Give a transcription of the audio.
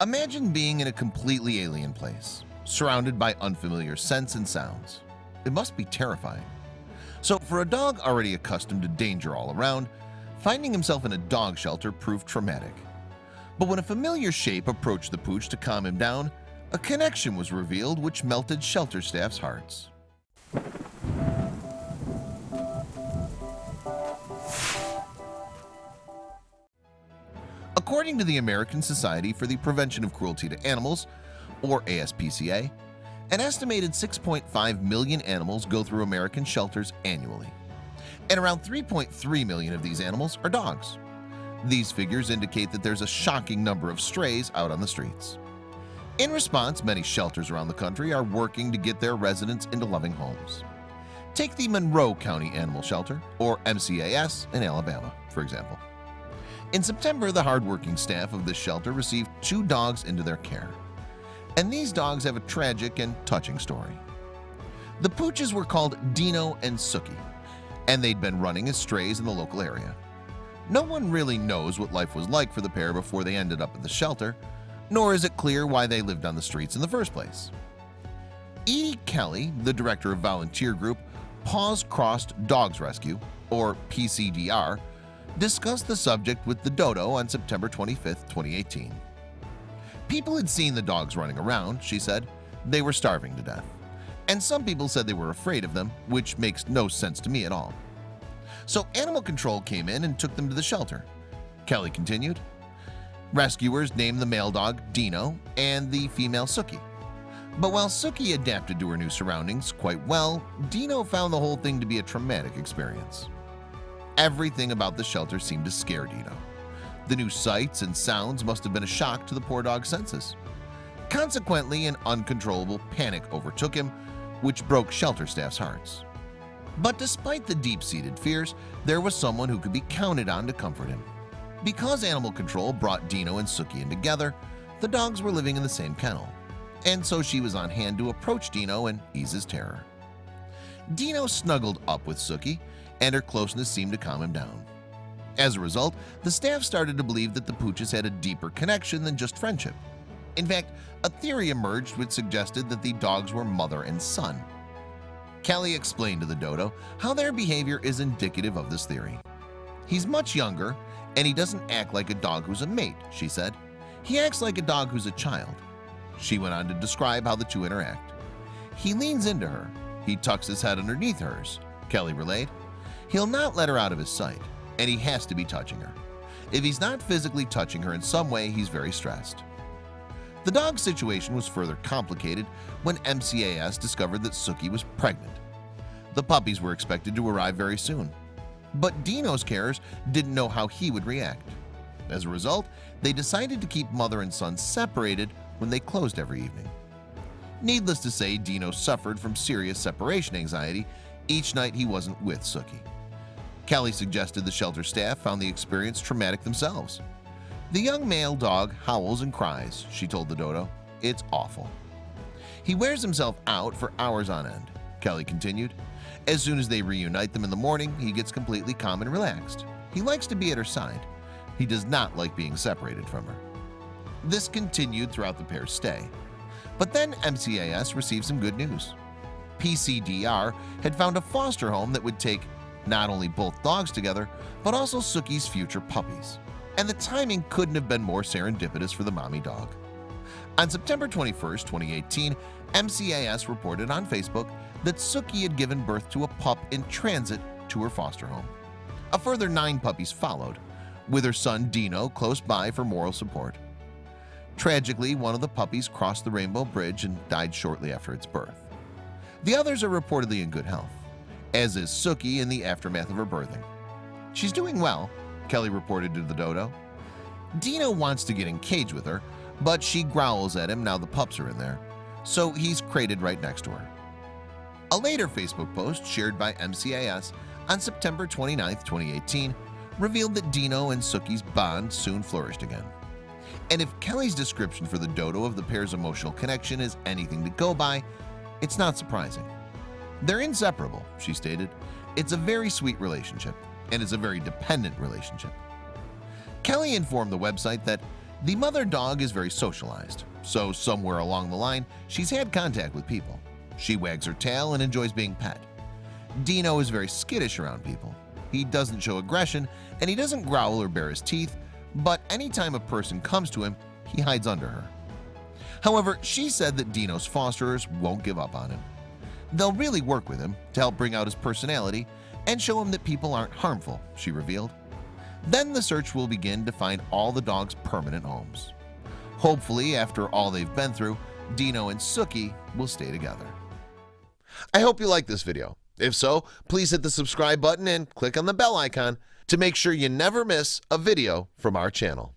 Imagine being in a completely alien place, surrounded by unfamiliar scents and sounds. It must be terrifying. So for a dog already accustomed to danger all around, finding himself in a dog shelter proved traumatic. But when a familiar shape approached the pooch to calm him down, a connection was revealed which melted shelter staff's hearts. According to the American Society for the Prevention of Cruelty to Animals, or ASPCA, an estimated 6.5 million animals go through American shelters annually, and around 3.3 million of these animals are dogs. These figures indicate that there's a shocking number of strays out on the streets. In response, many shelters around the country are working to get their residents into loving homes. Take the Monroe County Animal Shelter, or MCAS, in Alabama, for example. In September, the hardworking staff of this shelter received 2 dogs into their care. And these dogs have a tragic and touching story. The pooches were called Dino and Sookie, and they'd been running as strays in the local area. No one really knows what life was like for the pair before they ended up at the shelter, nor is it clear why they lived on the streets in the first place. Edie Kelly, the director of volunteer group Paws Crossed Dogs Rescue, or PCDR, discussed the subject with the dodo on September 25, 2018. People had seen the dogs running around, she said. They were starving to death. And some people said they were afraid of them, which makes no sense to me at all. So animal control came in and took them to the shelter. Kelly continued. Rescuers named the male dog Dino and the female Sookie. But while Sookie adapted to her new surroundings quite well, Dino found the whole thing to be a traumatic experience. Everything about the shelter seemed to scare Dino. The new sights and sounds must have been a shock to the poor dog's senses. Consequently, an uncontrollable panic overtook him, which broke shelter staff's hearts. But despite the deep-seated fears, there was someone who could be counted on to comfort him. Because animal control brought Dino and Sookie in together, the dogs were living in the same kennel, and so she was on hand to approach Dino and ease his terror. Dino snuggled up with Sookie, and her closeness seemed to calm him down. As a result, the staff started to believe that the pooches had a deeper connection than just friendship. In fact, a theory emerged which suggested that the dogs were mother and son. Kelly explained to the dodo how their behavior is indicative of this theory. He's much younger, and he doesn't act like a dog who's a mate, she said. He acts like a dog who's a child. She went on to describe how the two interact. He leans into her. He tucks his head underneath hers, Kelly relayed. He'll not let her out of his sight, and he has to be touching her. If he's not physically touching her in some way, he's very stressed. The dog's situation was further complicated when MCAS discovered that Sookie was pregnant. The puppies were expected to arrive very soon, but Dino's carers didn't know how he would react. As a result, they decided to keep mother and son separated when they closed every evening. Needless to say, Dino suffered from serious separation anxiety each night he wasn't with Sookie. Kelly suggested the shelter staff found the experience traumatic themselves. The young male dog howls and cries, she told the dodo. It's awful. He wears himself out for hours on end, Kelly continued. As soon as they reunite them in the morning, he gets completely calm and relaxed. He likes to be at her side. He does not like being separated from her. This continued throughout the pair's stay. But then MCAS received some good news. PCDR had found a foster home that would take not only both dogs together, but also Sookie's future puppies. And the timing couldn't have been more serendipitous for the mommy dog. On September 21, 2018, MCAS reported on Facebook that Sookie had given birth to a pup in transit to her foster home. A further 9 puppies followed, with her son Dino close by for moral support. Tragically, one of the puppies crossed the Rainbow Bridge and died shortly after its birth. The others are reportedly in good health, as is Sookie in the aftermath of her birthing. She's doing well, Kelly reported to the dodo. Dino wants to get in cage with her, but she growls at him now the pups are in there, so he's crated right next to her. A later Facebook post shared by MCAS on September 29, 2018, revealed that Dino and Sookie's bond soon flourished again. And if Kelly's description for the dodo of the pair's emotional connection is anything to go by, it's not surprising. They're inseparable, she stated. It's a very sweet relationship, and it's a very dependent relationship. Kelly informed the website that The mother dog is very socialized, so somewhere along the line, she's had contact with people. She wags her tail and enjoys being pet. Dino is very skittish around people. He doesn't show aggression and he doesn't growl or bare his teeth, but anytime a person comes to him, he hides under her. However, she said that Dino's fosterers won't give up on him. They'll really work with him to help bring out his personality and show him that people aren't harmful, she revealed. Then the search will begin to find all the dog's permanent homes. Hopefully, after all they've been through, Dino and Sookie will stay together. I hope you liked this video. If so, please hit the subscribe button and click on the bell icon to make sure you never miss a video from our channel.